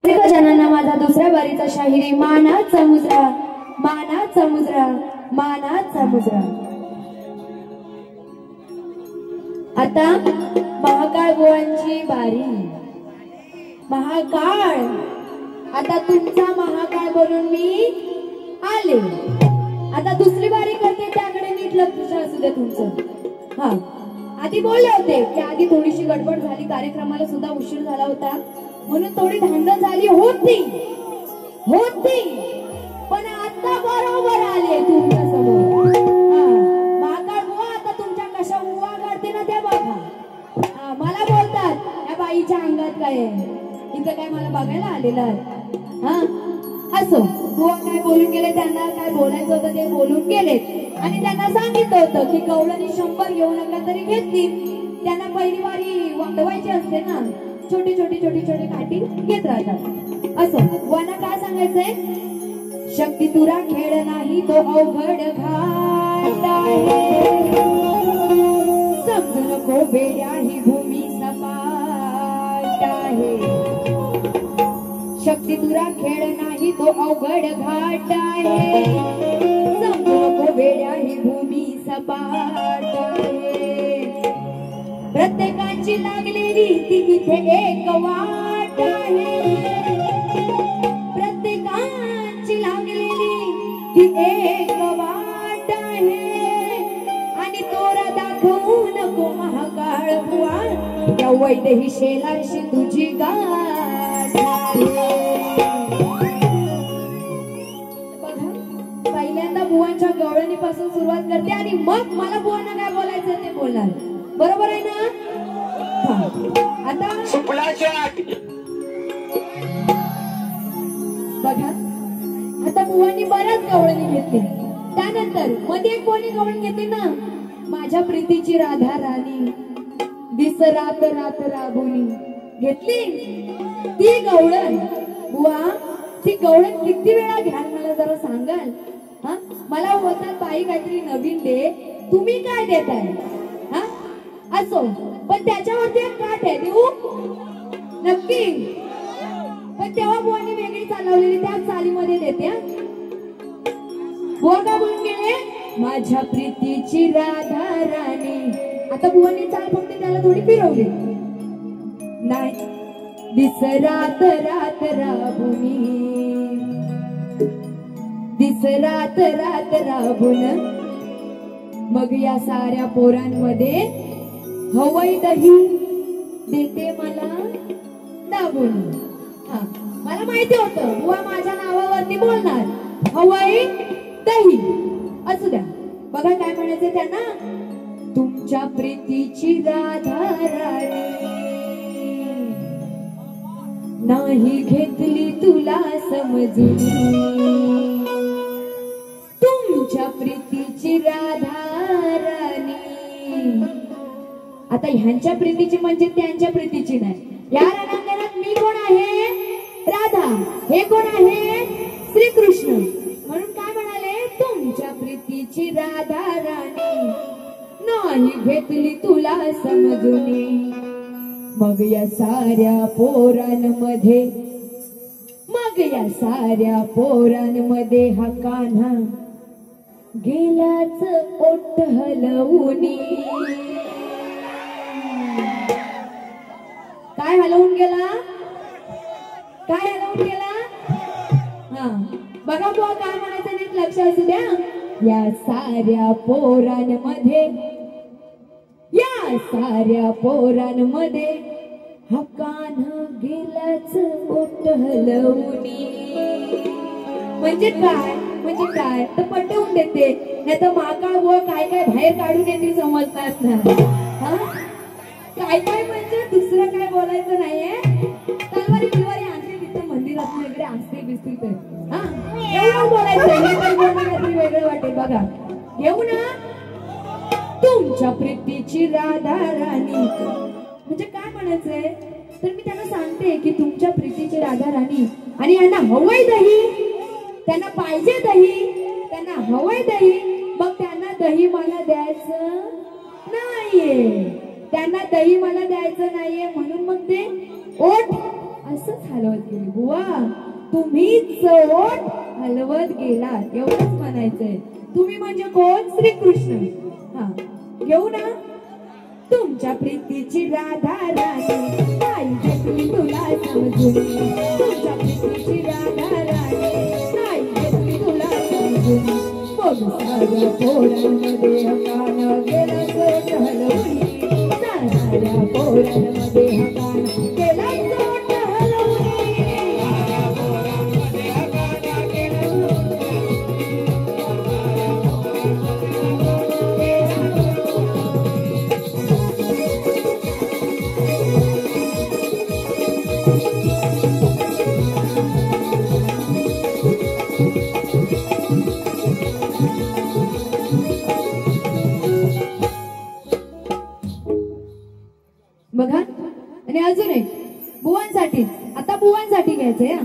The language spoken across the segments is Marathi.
जनांना माझा दुसऱ्या बारीचा शाहिरी मानाचा मुजरा, मानाचा मुजरा, मानाचा मुजरा। आता महाकाळ बुवांची बारी। महाकाळ, आता तुमचा महाकाळ बनून मी आले। आता दुसरी बारी करते, त्याकडे नीट लक्ष असू दे तुमचं। हा, आधी बोलले होते की आधी थोडीशी गडबड झाली, कार्यक्रमाला सुद्धा उशीर झाला होता, म्हणून थोडी धांदल झाली होती, पण आता बरोबर आले तुमच्या समोर। महाकाळ बुवा आता तुमच्या कशा उवा काढते ना त्या बघा। मला बोलतात या बाईच्या अंगात काय आहे, इथं काय मला बघायला आलेलं आहे। हा, असो, बुवा काय बोलून गेले, त्यांना काय बोलायचं होतं ते बोलून गेले। आणि त्यांना सांगितलं होतं की गवळणी 100 घेऊ नका तरी घेतली, त्यांना पहिली वारी वाढवायची असते ना, छोटी छोटी छोटी छोटी काठी घेत राहतात। असो, बुवांना काय सांगायचंय, शक्ती तुरा खेळ नाही तो अवघड घाट आहे, समजू नको बेड्या ही भूमी सपाट आहे, शक्ती तुरा खेळ नाही तो अवघड घाट आहे, समजू नको बेड्या ही भूमी सपाट आहे, प्रत्येकाची लागलेली ती इथे एक वाट आहे, प्रत्येकाची लागलेली ती एक वाट आहे, आणि तोरा दाखवू नको महाकाळ बुवा, या वैदेही शेलारशी तुझी गाठ आहे। बघा, पहिल्यांदा बुवांच्या गवळणीपासून सुरुवात करते आणि मग मला बुवांना काय बोलायचं ते बोलणार, बरोबर आहे ना? आता बघा, आता बुवांनी बऱ्याच गवळणी घेतली, त्यानंतर मध्ये कोणी गवळण घेतली ना, माझ्या प्रीतीची राधा राणी दिस रात रात राबोली घेतली ती गवळण। बुवा, ती गवळण किती वेळा घ्याल मला जरा सांगाल? हा, मला होतात बाई काहीतरी नवीन दे, तुम्ही काय देताय? हा, असो, पण त्याच्यावरती एक काठ आहे, देऊ नक्की, पण तेव्हा बुवांनी वेगळी चालवलेली त्या चालीमध्ये देते। बुवा का बोलून गेले, माझ्या प्रीतीची राधा राणी, आता बुवांनी चाल फक्त त्याला थोडी फिरवली, नाही दिस रात रात राबुनी, दिस रात रात राबून, मग या साऱ्या पोरांमध्ये हवई दही देते मला दाबून। हा, मला माहिती होतं बुवा माझ्या नावावरती बोलणार, हवई दही असू द्या। बघा काय म्हणायचं त्यांना, तुमच्या प्रीतीची राधा राणी नाही घेतली तुला समजून, तुमच्या प्रीतीची राधा राणी। आता ह्यांच्या प्रीतीची म्हणजे त्यांच्या प्रीतीची नाही, या रणांगणात मी कोण आहे? राधा, हे कोण आहे? श्रीकृष्ण, म्हणून काय म्हणाले, तुमच्या प्रीतीची राधा राणी नाही घेतली तुला समजून, मग या साऱ्या पोरांमध्ये, मग या साऱ्या पोरांमध्ये हा कान्हा गेलाच ओठ हलवूनी। काय हलवून गेला? काय हलवून गेला? हा, बघा बुवा काय म्हणायचं नीट लक्ष असू द्या, या साऱ्या पोरांमध्ये, या साऱ्या पोरांमध्ये हा कान्हा गेलाच ओठ हलवूनी। म्हणजे काय, म्हणजे काय तर पटवून देते, नाही तर महाकाळ बुवा काय काय बाहेर काढून येते समजतात ना। हा, काय काय म्हणजे दुसरं काय बोलायचं नाहीये, तलवारी बिलवारी आणते तिथं मंदिरात वगैरे असते बिसते तर, हा एवढं बोलायचं, वेगळं वाटेल। बघा, घेऊ ना तुमच्या प्रीतीची राधा राणी, म्हणजे काय म्हणायचंय, तर मी त्यांना सांगते की तुमच्या प्रीतीची राधा राणी, आणि यांना हवंय दही, त्यांना पाहिजे दही, त्यांना हवंय दही, मग त्यांना दही मला द्यायचं नाहीये, त्यांना दही मला द्यायचं नाहीये, म्हणून मग ते ओठ असंच हलवत गेली. बुवा तुम्ही चोट हलवत गेलात एवढंच म्हणायचंय. तुम्ही म्हणजे कोण? श्रीकृष्ण. हा घेऊ ना. तुमच्या प्रीतीची राधा राणी नाही घेतली तुला समजून. तुमच्या प्रीतीची राधा राणी नाही घेतली तुला समजून. बोलू साऱ्या पोरांमध्ये हकान गेला चोट हलवून. साऱ्या पोरांमध्ये हकान गेला चोट हलवून. बघा. आणि अजून एक बुवांसाठी. आता बुवांसाठी घ्यायचंय. हा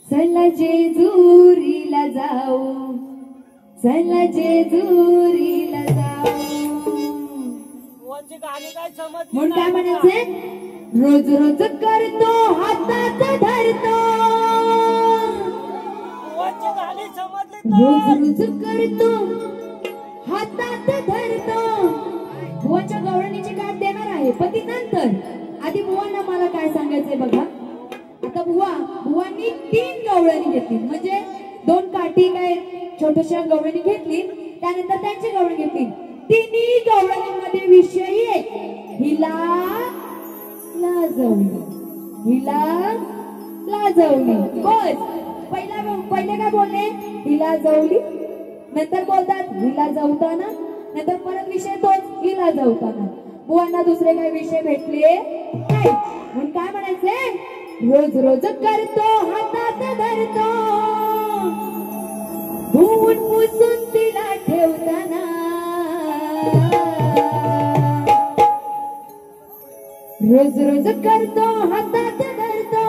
चला जेजुरीला जाऊ, चला जेजुरीला जाऊ. म्हणून काय म्हणायचंय? रोज रोज करतो हातात धरतो. रोज रोज करतो हातात धरतो. बुवाच्या गवळणीची गाठ देणार आहे पण ती नंतर. आधी बुवांना मला काय सांगायचंय बघा. आता बुवांनी 3 गवळणी घेतली. म्हणजे 2 काठी काय छोट्याशा गवळणी घेतली. त्यानंतर त्यांची गवळण घेतली. तिन्ही गवळणीमध्ये विषय एक. हिला लाजवणी, हिला लाजवणी. बस. पहिले काय बोलले? हिला जवली. नंतर बोलतात हिला जवताना. नंतर परत विषय तोच, हिला जवताना. बुवांना दुसरे काही विषय भेटले नाही. म्हणून काय म्हणायचे? रोज रोज करतो हातात धरतो. धुवून पुसून तिला ठेवताना. रोज रोज करतो हातात धरतो.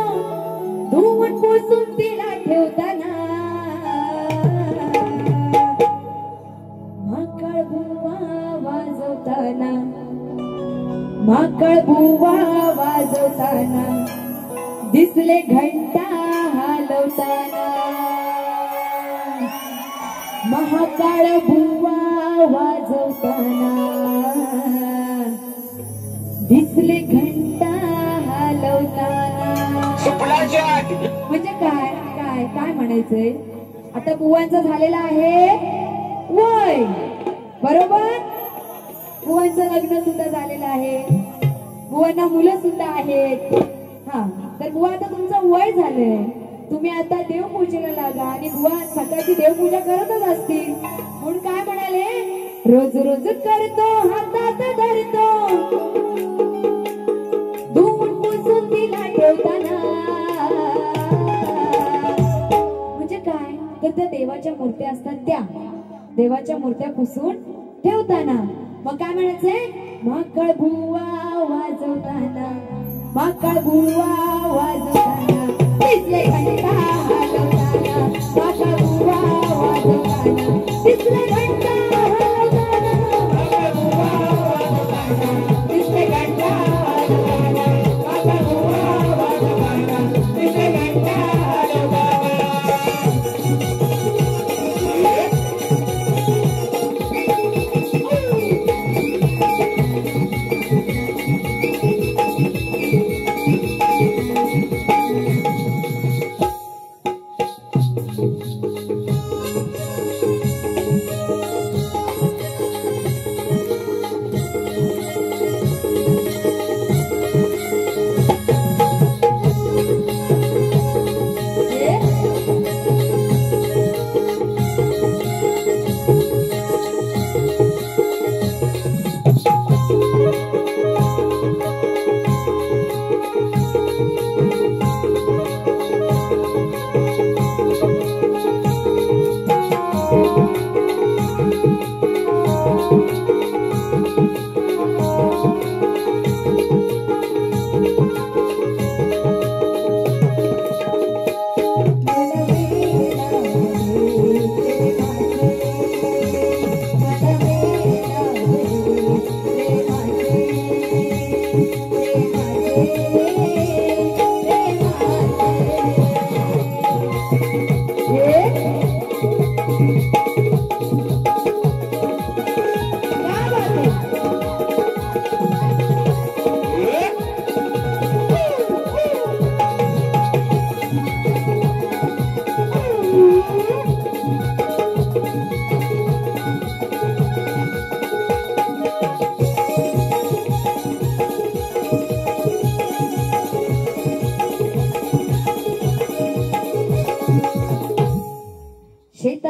धुवून पुसून तिला ठेवताना. माकळ बुवा वाजवताना, माकळ बुवा वाजवताना. दिसले घंटा हलवताना. महाकाळ बुवा वाजवताना. दिसले घंटा हलवताना. म्हणजे काय काय काय म्हणायचंय? आता बुवांचं झालेलं आहे वय. बरोबर. बुवांचं लग्न सुद्धा झालेलं आहे. बुवांना मुलं सुद्धा आहेत. हा तर बुवा आता तुमचं वय झालंय. तुम्ही आता देवपूजेला लागा. आणि बुवा सकाळची देवपूजा करतच असतील. म्हणून काय म्हणाले? रोज रोज करतो हातात धरतो. धुवून पुसून तिला ठेवताना. म्हणजे काय? तर त्या देवाच्या मूर्त्या असतात त्या देवाच्या मूर्त्या पुसून ठेवताना. मग काय म्हणायचंय? माकळ बुवा वाजवताना, माकळ बुवा वाजवताना. दिसले घंटा हलवताना. माकळ बुवा वाजवताना. दिसले घंटा हलवताना. माकळ बुवा वाजवताना. दिसले घंटा हलवताना. माकळ बुवा वाजवताना. दिसले घंटा हलवताना.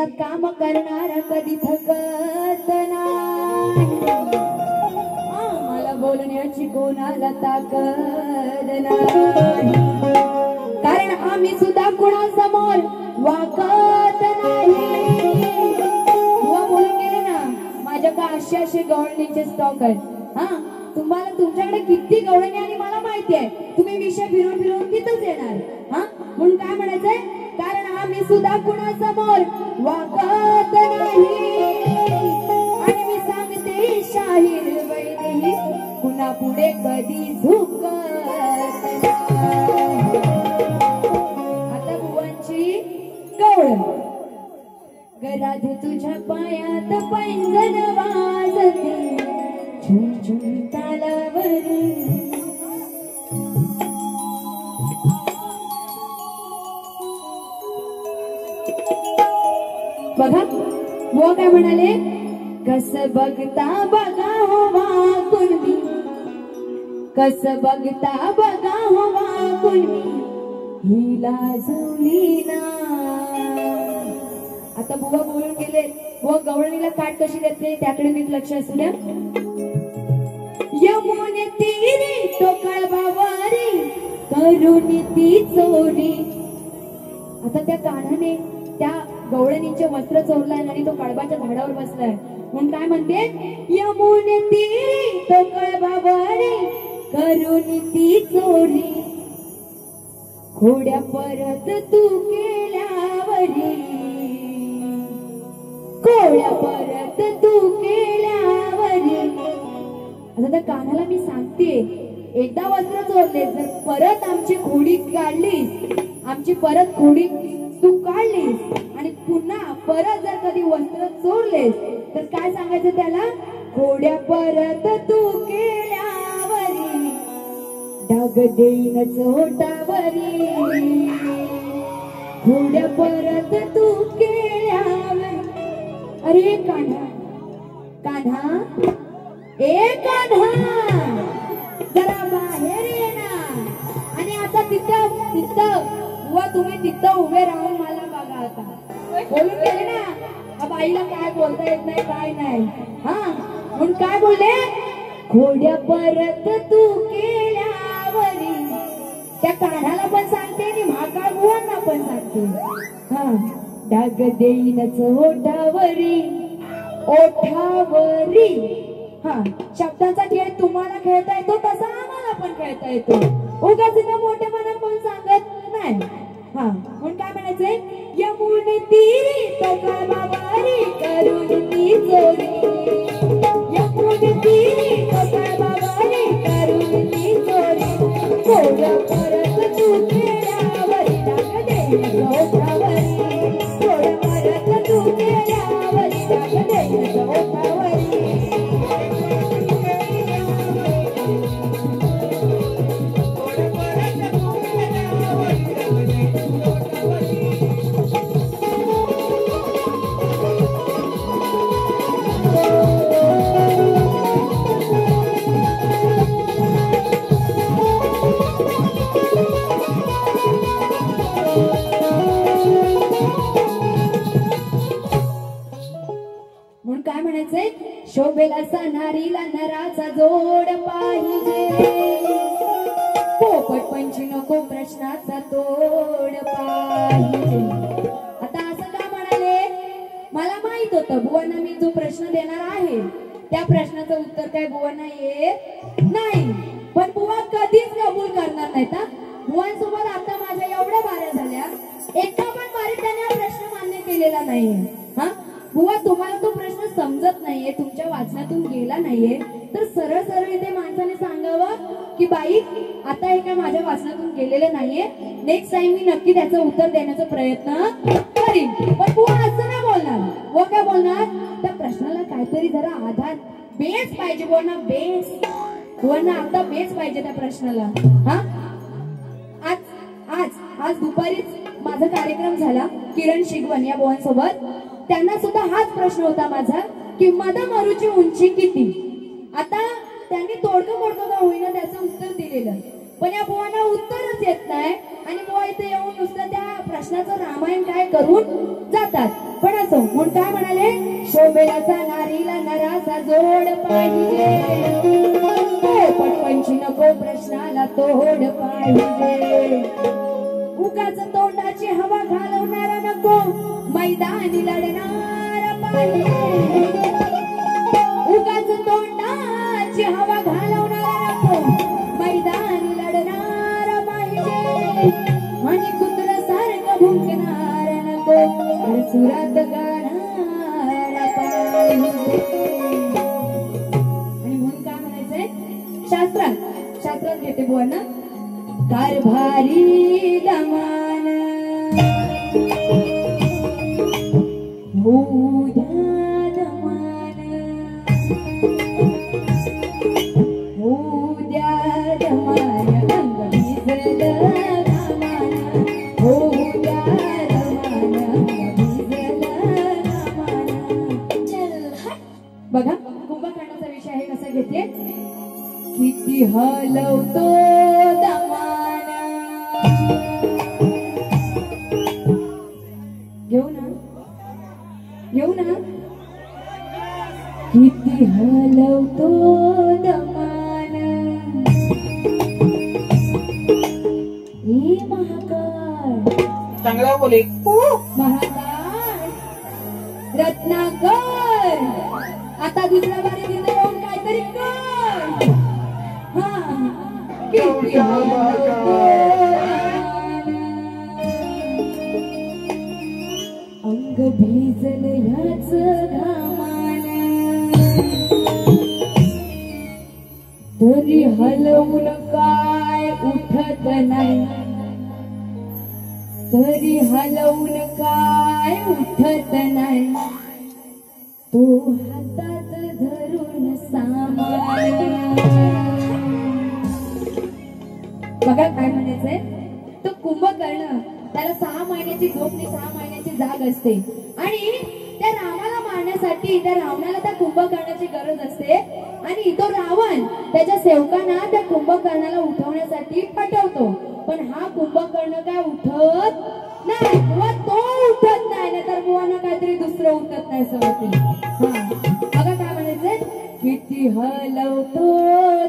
शेतात काम करणारा कधी थकत नाही, मला बोलण्याची कोणाला ताकद नाही, कारण आम्ही सुद्धा कुणासमोर वाकत नाही. बुवा बोलून गेले ना, माझ्याकडे असे गवळणीचे स्टॉक आहेत. हा, तुम्हाला तुमच्याकडे किती गवळणी आणि मला माहिती आहे, तुम्ही विषय फिरून फिरून तिथंच येणार. हा, म्हणून काय म्हणायचंय, कारण आम्ही सुद्धा कुणासमोर वाकत नाही. आणि मी सांगते शाहीर वैदेही, कुणा पुढे कधी झुकत नाही. आता बुवांची गवळण. गराध तुझ्या पायात पैंजण वाजते, झुम झुम तालावरी. बघा वो काय म्हणाले, कस बघता बघा हो वाकून मी, कस बघता बघा हो वाकून मी, हिला जुळली ना. आता बुवा बोलून गेले, बुवा गवळणीला काट कशी देते त्याकडे नीट लक्ष असू द्या. यमुने तीरी तो कळबावारी, करून ती चोरी. आता त्या कानाने त्या गवळणीचे वस्त्र चोरलाय आणि तो कळबाच्या झाडावर बसलाय, म्हणून काय म्हणते, यमुने तीरी तो कळबावारी, करून ती चोरी. खोड्या परत तू केल्यावरी, खोड्या परत तू केल्यावरी. आता त्या कानाला मी सांगते, एकदा वस्त्र चोरले, जर परत आमची खोडी काढलीस, आमची परत खोडी तू काढलीस आणि पुन्हा परत जर कधी वस्त्र चोरलेस, तर काय सांगायचं त्याला, खोड्या परत तू केल्यावरी, डाग देईन चोटावरी. खोड्या परत तू केल्यावरी. अरे कान्हा, कान्हा, ए कान्हा, जरा बाहेर ये ना. आणि आता तिथं व तुम्ही तिथं उभे राहून मला बघा. आता बोलून गेले ना, अब आईला काय बोलता येत नाही, काय नाही. हा, म्हणून काय बोलले, खोड्या परत तू केल्यावरी. त्या काढाला पण सांगते आणि महाकाळ बुवांना पण सांगते. हा, डाग देईनच ओठावरी, ओठावरी. हा, शब्दांचा खेळ तुम्हाला खेळता येतो, तसा आम्हाला पण खेळता येतो. उगाच मोठेपणा कोण सांगत नाही. हा, म्हणून काय म्हणायचंय, यमुने तीरी तो कळबावारी, करून ती चोरी. यमुने तीरी तो कळबावारी, करून ती चोरी. खोड्या परत तू केल्यावरी, डाग देईन ओठावरी. खोड्या परत तू केल्यावरी, डाग देईन ओठावरी. म्हणून काय म्हणायचंय, शोभेला सणारीला नराचा जोड पाहिजे, पोपट पंची नको प्रश्नाचा तोड पाहिजे. आता असं का म्हणाले, मला माहित होतं बुवांना मी जो प्रश्न देणार आहे त्या प्रश्नाचं उत्तर काय बुवांना येत नाही, पण बुवा कधीच कबूल करणार नाहीत. बुवांसोबत आता माझ्या एवढ्या बाऱ्या झाल्या, एका पण बारीत त्याने हा प्रश्न मान्य केलेला नाहीये. हा बुवा, तुम्हाला तो प्रश्न समजत नाहीये, तुमच्या वाचनातून गेला नाहीये, तर सरळ सरळ इथे माणसाने सांगावं की बाई आता हे काय माझ्या वाचनातून गेलेलं नाहीये, नेक्स्ट टाइम मी नक्की त्याचं उत्तर देण्याचा प्रयत्न करीन. पण बुवा असं नाही बोलणार. वो काय बोलणार, त्या प्रश्नाला काहीतरी जरा आधार, बेस पाहिजे. बुवांना बेस, बुवांना आता बेस पाहिजे त्या प्रश्नाला. हा, आज आज आज दुपारीच माझा कार्यक्रम झाला किरण शिगवण या बुवांसोबत. त्यांना सुद्धा हाच प्रश्न होता माझा की मदमरूची उंची किती. आता त्यांनी तोडकं मोडकं का होईना त्याचं उत्तर दिलेलं, पण या बुवांना उत्तरच येत नाही आणि बुवा इथे येऊन नुसतं त्या प्रश्नाचं रामायण काय करून जातात. पण असो, म्हणून काय म्हणाले, शोभेलाचा नारीला नराचा जोड पाहिजे, पटपंची नको प्रश्नाला तोड पाहिजे, उगाच तोंडाची हवा घालवणारा नको, मैदानी लढणारा पाहिजे, उगाच तोंडाची हवा घालवणारा नको, मैदानी लढणारा पाहिजे, आणि कुत्र सारखं भुंकणारा नको, सुरात गाणारा पाहिजे. आणि म्हणून काय म्हणायचंय, शास्त्रात घेते बुवांना, कारभारी दमान होऊ द्या दमान, होऊ द्या दमान, अंग भिजलं दमान, होऊ द्या दमान, अंग भिजलं दमान. बघा कुंभकर्णाचा विषय आहे, कसा घेते, किती हलवतो दमान, घेऊ ना किती हलवतो दमान, ए महाकाय चांगला बोले, महाकाय रत्नाकर, आता दुसऱ्या बारी तिथे येऊन काहीतरी कर. किती हलवतो अंग भिजल ह्याच घामान, तरी हलवून काय उठत नाही, तरी हलवून काय उठत नाही, तो हातात धरून सामान. बघा काय म्हणायचंय, तो कुंभकर्ण, त्याला 6 महिन्याची झोप आणि 6 महिन्याची जाग असते, आणि त्या रावणाला मारण्यासाठी त्या रावणाला त्या कुंभकर्णाची गरज असते, आणि तो रावण त्याच्या सेवकांना त्या कुंभकर्णाला उठवण्यासाठी पाठवतो, पण हा कुंभकर्ण काय उठत नाही, किंवा तो उठत नाही, तर बुवांना काहीतरी दुसरं उठत नाही सवती. बघा काय म्हणायचंय, किती हलवतो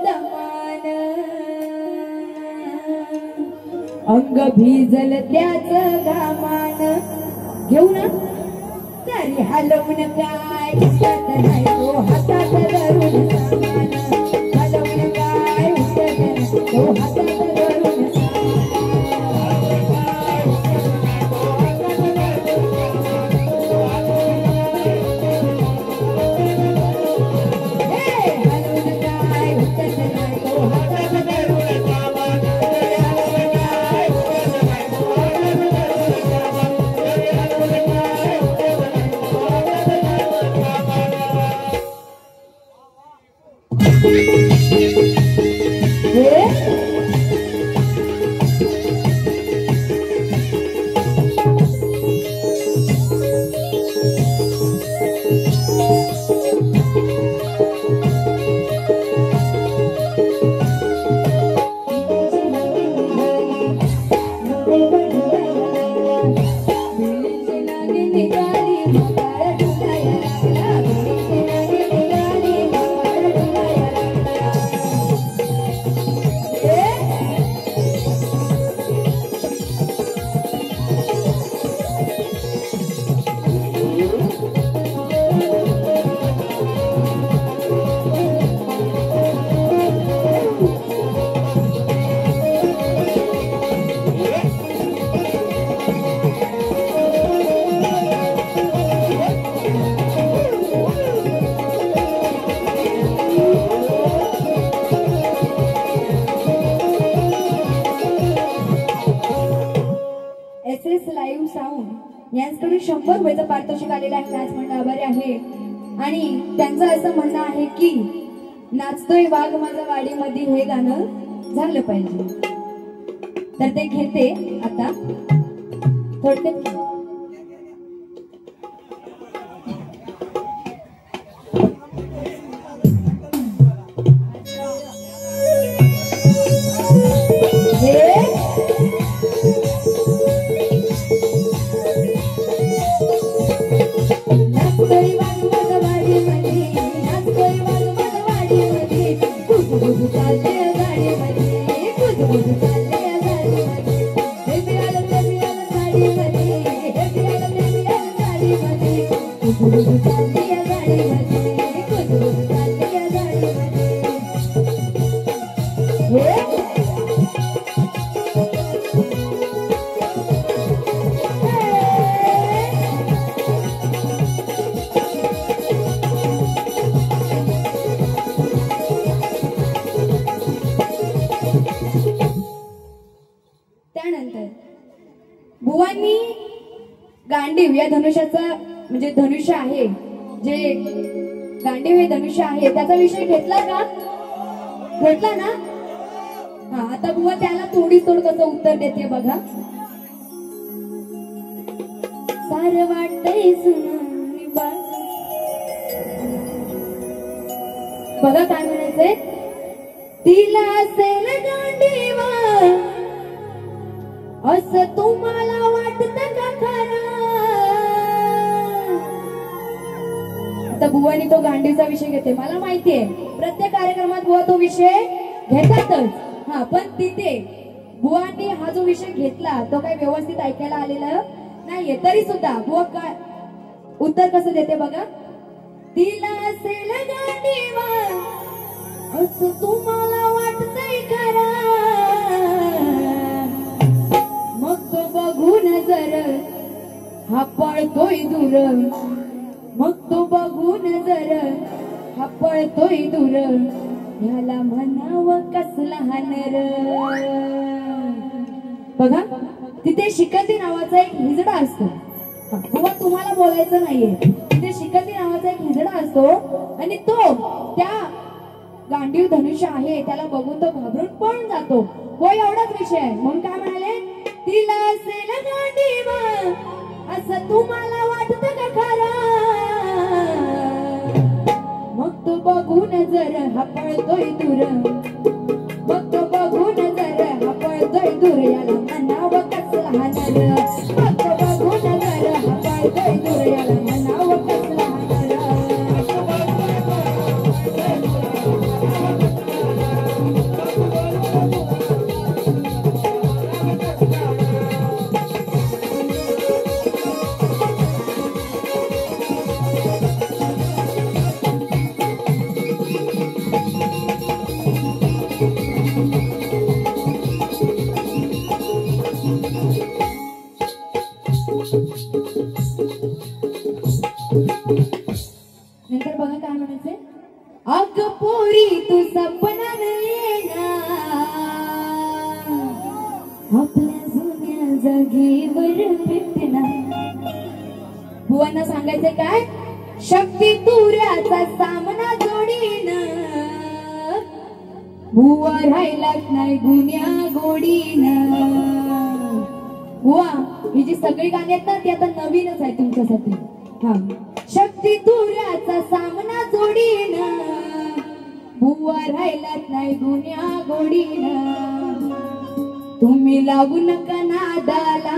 दमान, अंग भिजल त्याच घामान, घेऊ ना, तरी हलवून काय उठत नाही, तो हातात धरून सामान, हलवून काय उठत नाही, तो हातात धरून यांच्याकडे 100 रुपयाचं पारितोषिक आलेलं आहे. नाच मंडळ आभारी आहे आणि त्यांचं असं म्हणणं आहे की नाचतोय वाघ माझ्या वाडीमध्ये हे गाणं झालं पाहिजे. तर ते घेते आता थोडक्यात. गाडीमध्ये फिरायला चालली आहे गाडीमध्ये कुजबुज चालली आहे गाडीमध्ये कुजबुज चालली आहे गाडीमध्ये त्यानंतर बुवांनी गांडीव या धनुष्याचा म्हणजे धनुष्य आहे जे गांडीव हे धनुष्य आहे त्याचा विषय घेतला का घेतला ना हा आता बुवा त्याला थोडी तोड कसं उत्तर देते बघा सार वाटतंय सुनानी बघा काय म्हणायचंय तिला असेल गांडीवा असं तुम्हाला वाटत का खरं आता बुवानी तो गांडीचा विषय घेते मला माहितीये प्रत्येक कार्यक्रमात बुवा तो विषय घेतातच हा पण तिथे बुवांनी हा जो विषय घेतला तो काही व्यवस्थित ऐकायला आलेला नाहीये तरी सुद्धा बुवा काय उत्तर कसं देते बघा तिला असेल गांडीवा असं तुम्हाला वाटतंय खरं मग तो बघून जर हा पळतोय दूर मग तो बघून जर हा पळतोय दूर ह्याला म्हणावं कसला हानर बघा तिथे शिकंदी नावाचा एक हिजडा असतो बुवा तुम्हाला बोलायचं नाहीये तिथे शिकंदी नावाचा एक हिजडा असतो आणि तो त्या गांडीव धनुष्य आहे त्याला बघून तो घाबरून पळून जातो हो एवढाच विषय आहे म्हणून काय म्हणाले तिला असेल गांडीवा असं तुम्हाला वाटत का खरं मग तो बघून जर हा पळतोय दूर मग तो बघून जर हा पळतोय दूर याला म्हणावं कसला हानर मग तो बघून जर हा पळतोय दूर याला म्हणावं कसला हानर नंतर बघा काय म्हणायचंय अग पोरी तू सपनान येणार आपल्या जुन्या जागेवर भेटणार बुवांना सांगायचंय काय शक्ती तुऱ्याचा सामना जोडीन बुवा राहिलाच नाही गुन्या गोडीन बुवा ही जी सगळी गाणी आहेत ना ती आता नवीनच आहे तुमच्यासाठी हा शक्ती तुऱ्याचा सामना जोडीन बुवा राहिलात नाही गुन्या गोडीन तुम्ही लागू नका नादाला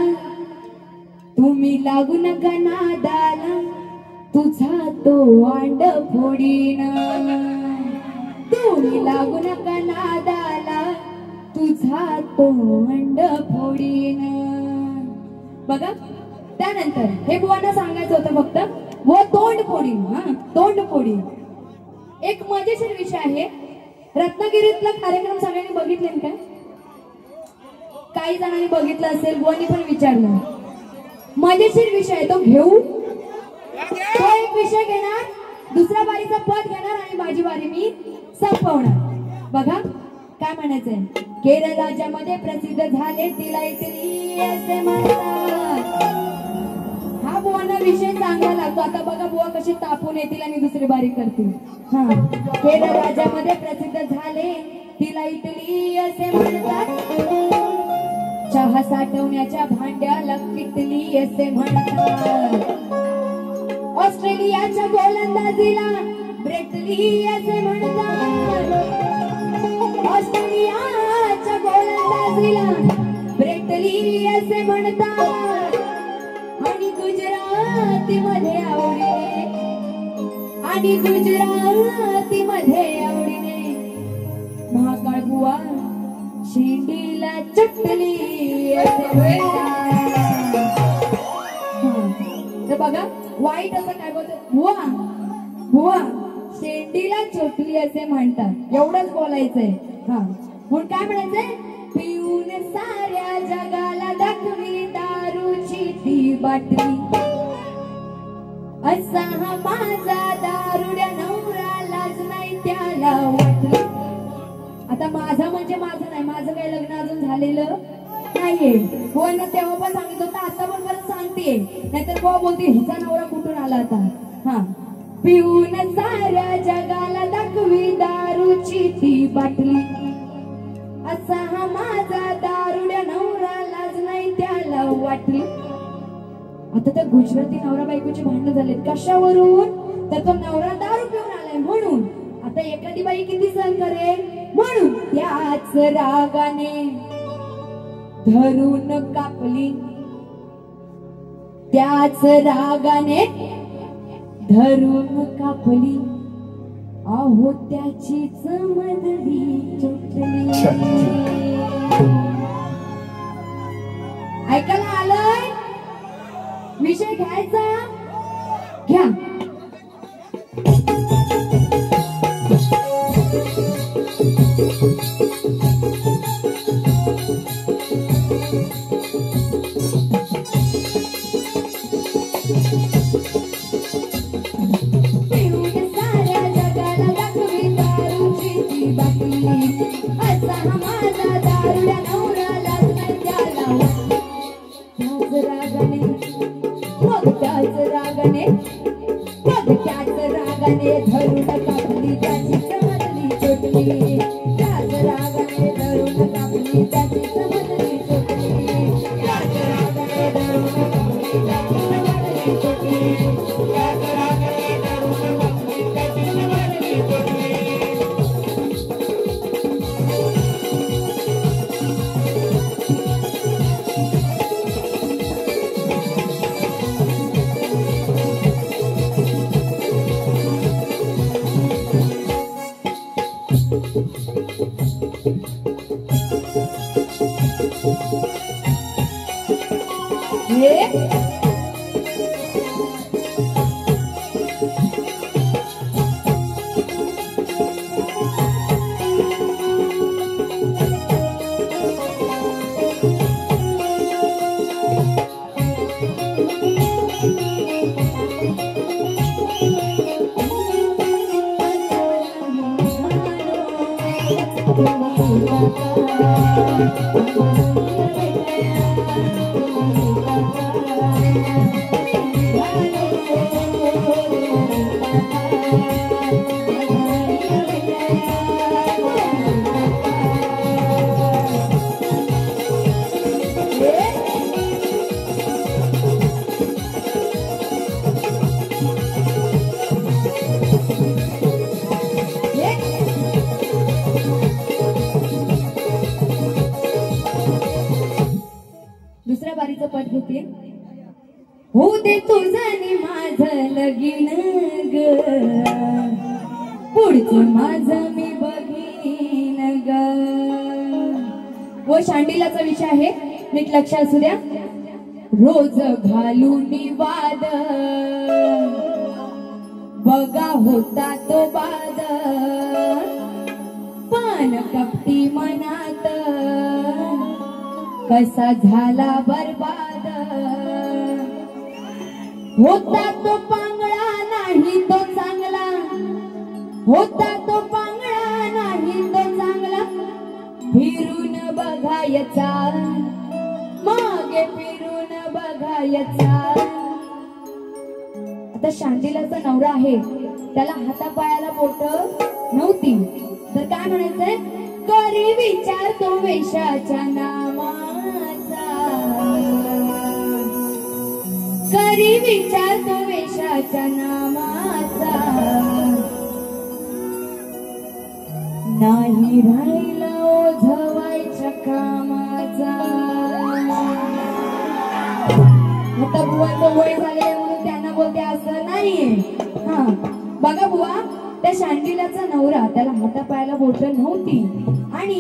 तुम्ही लागू नका नादाला तुझा तो वांड फोडीन तुम्ही लागू नका नादाला तुझा तो वांड फोडीन बघा त्यानंतर हे बुवांना सांगायचं होतं फक्त वो तोंड फोडी हा तोंड फोडी एक मजेशीर विषय आहे रत्नागिरीतला कार्यक्रम सगळ्यांनी बघितले का काही जणांनी बघितलं असेल बुवांनी पण विचारलं मजेशीर विषय तो घेऊ तो एक विषय घेणार दुसऱ्या बारीचा पद घेणार आणि माझी बारी मी संपवणार बघा काय म्हणायचंय केरळ राज्यामध्ये प्रसिद्ध झाले तिला इटली असे म्हणतात हा बुवांना विषय चांगला लागतो आता बघा बुवा कशी तापून येतील आणि दुसरी बारी करतील हा केरळ राज्यामध्ये प्रसिद्ध झाले तिला इटली असे म्हणतात चहा साठवण्याच्या भांड्याला किटली असे म्हणतात ऑस्ट्रेलियाच्या गोलंदाजीला ब्रेटली असे म्हणतात ऑस्ट्रेलियाच्या गोलंदाजीला ब्रेटली असे म्हणतात आणि गुजरातीमध्ये आवडीने आणि गुजरातीमध्ये आवडीने महाकाळ बुवा शेंडीला चटली असे म्हणतात वाईट असं काय बोलतो बुवा बुवा शेंडीला चोटली असे म्हणतात एवढंच बोलायचंय हा म्हणून काय म्हणायचंय पिऊन साऱ्या जगाला दाखवी दारूची ती बाटली असा हा माझा दारुड्या नवरा लाज नाही त्याला वाटली आता माझा म्हणजे माझं नाही माझं काही लग्न अजून झालेलं नाहीये हो ना तेव्हा पण सांगितलं होतं आता पण परत सांगते नाहीतर बुवा बोलते हिचा नवरा कुठून आला आता हा पिऊन साऱ्या जगाला दाखवी दारूची ती बाटली असा हा माझा दारुड्या नवरा लाज नाही त्याला वाटली आता त्या गुजराती नवरा बायकोची भांडणं झालेत कशावरून तर तो नवरा दारू पिऊन आलाय म्हणून आता एखादी बाई किती सहन करेल म्हणून त्याच रागाने धरून कापली त्याच रागाने धरून कापली अहो त्याचीच मधली चोटली ऐकायला आलंय विषय घ्यायचा घ्या असा माझा दारुड्या नवरा लाज नाही त्याला त्याच रागाने मग त्याच रागाने धरून कापली त्याची समजली चोटली त्याच रागाने धरून कापली त्याची समजली चोटली त्याच रागाने धरून कापली त्याची समजली चोटली त्याच रागाने धरून कापली त्याची समजली चोटली दुसऱ्या बारीचं पद घेते हो दे तुझं माझं लगीन ग पुढचं माझं मी बघीन ग व शांडिलाचा विषय आहे नीट लक्ष असू द्या रोज घालून वाद बघा होता तो बाद पण कपटी मनात कसा झाला बर्बाद होता तो पांगळा नाही तो चांगला होता तो पांगळा नाही तो चांगला फिरून बघायचा मागे फिरून बघायचा आता शांडिलाचा नवरा आहे त्याला हातापायाला बोट नव्हती तर काय म्हणायचंय करी विचार तो वेशाच्या नामाचा करी विचार तो वेशाच्या नामाचा नाही राहिला ओझवायच्या कामाचा आता बुवाचं वय झाले म्हणून त्यांना बोलते असं नाहीये हा बघा बुवा त्या शांडिलाचा नवरा त्याला हातापायाला बोट नव्हती आणि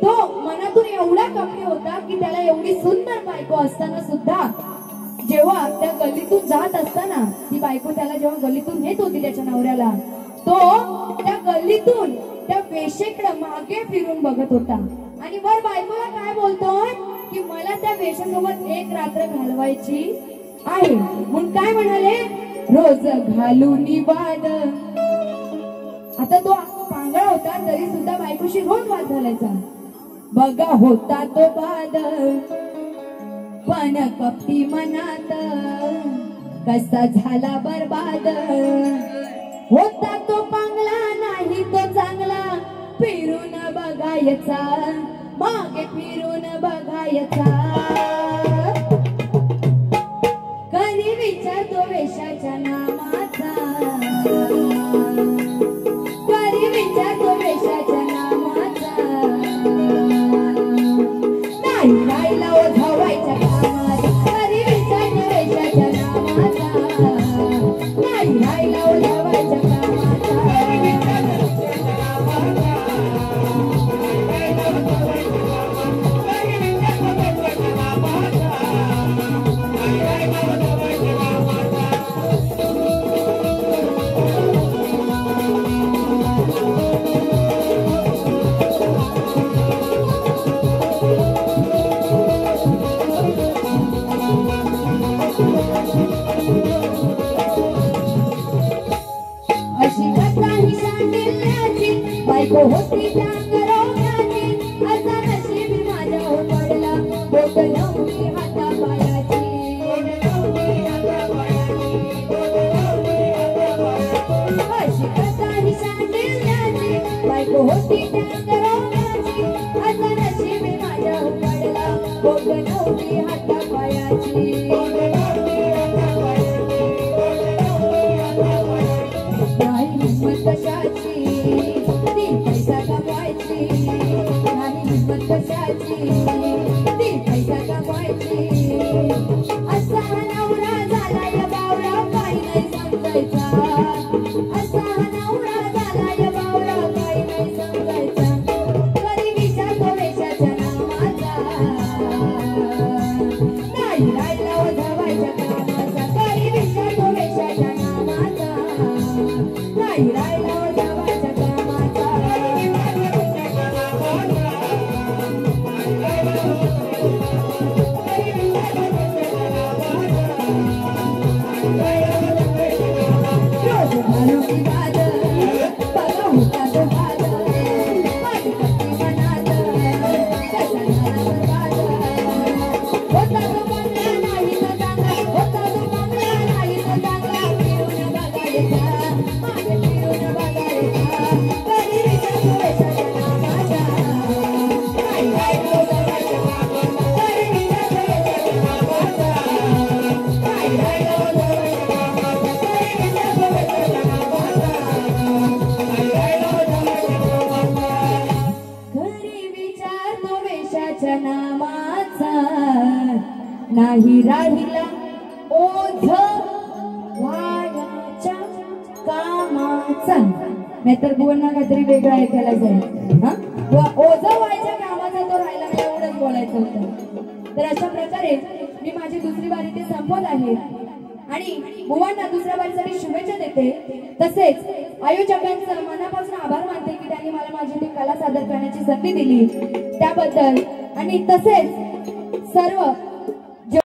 तो मनातून एवढा कमी होता की त्याला एवढी सुंदर बायको असताना सुद्धा जेव्हा त्या गल्लीतून जात असताना ती बायको त्याला जेव्हा गल्लीतून नेत होती त्याच्या नवऱ्याला, तो त्या गल्लीतून त्या वेश्येकडे मागे फिरून बघत होता आणि वर बायकोला काय बोलतोय की मला त्या वेश्यासोबत एक रात्र घालवायची आहे. म्हणून काय म्हणाले, रोज घालून बाद. आता तो पांगळा होता तरी सुद्धा बायकोशी रोज वाद घालायचा. बघा होता तो बाद पण कपटी मनात कसा झाला बरबाद. होता तो पांगला नाही तो चांगला, फिरून बघायचा मागे फिरून बघायचा. कधी विचारतो वेशाच्या नामाचा, कधी विचारतो वेशाच्या नामाचा. नाही राहिला ओ धावायच्या कामात, कधी विचारतो वेशाच्या नामाचा. नाही राहिला ओ धावायच्या कामाचा. अशी कथा ही सांगितल्याची, बायको होती त्या करोनाची. असा नशीब माझ्या पडला, बोट नव्हती हातापायाची. अशी कथा ही सांगितल्याची, बायको होती त्या करोनाची. असा नशीब माझ्या पडला, बोट नव्हती हातापायाची. नाही हिम्मत कशाची ती पैसा कमवायची, नाही हिम्मत कशाची ती पैसा कमवायची. असा हा नवरा झाला या बावरा काही नाही समजायचा. असा हा नवरा झाला या बावरा काही नाही समजायचा. कधी विचारतो वेशाच्या नामाचा, नाही राहिला ओ धावायच्या कामाचा. कधी विचारतो वेशाच्या नामाचा, नाही राहिला ओ धावायच्या कामाचा. रोज घालून बाद, बघा होता तो बाद. माझी कपटी मनात कसा झाला बरबाद. होता तो बंगला नाही तो चांगला, होता तो बंगला नाही तो चांगला. फिरून बघायचा मागे फिरून बघायचा. कधी विचारतो वेशाच्या नामाचा, नाही राहिला ओ धावायच्या कामाचा. कधी विचारतो वेशाच्या नामाचा, नाही राहिला ओ धावायच्या कामाचा. कधी विचारतो वेशाच्या नामाचा, नाही राहिला ओ धावायच्या कामाचा. घरी विचारतो वेशाच्या नामाचा, नाही राहिला ओझ व्हायच्या कामाचा. नाहीतर बुवांना काहीतरी वेगळं ऐकायला जाईल. हा, ओझ व्हायच्या कामाचा तो राहिला नाही, एवढंच बोलायचं होतं. तर अशा प्रकारे मी माझी दुसरी बारी ते संपवत आहे आणि बुवांना दुसऱ्या बारीसाठी शुभेच्छा देते. तसेच आयोजकांचं मनापासून आभार मानते की त्यांनी मला माझी ती कला सादर करण्याची संधी दिली त्याबद्दल. आणि तसेच सर्व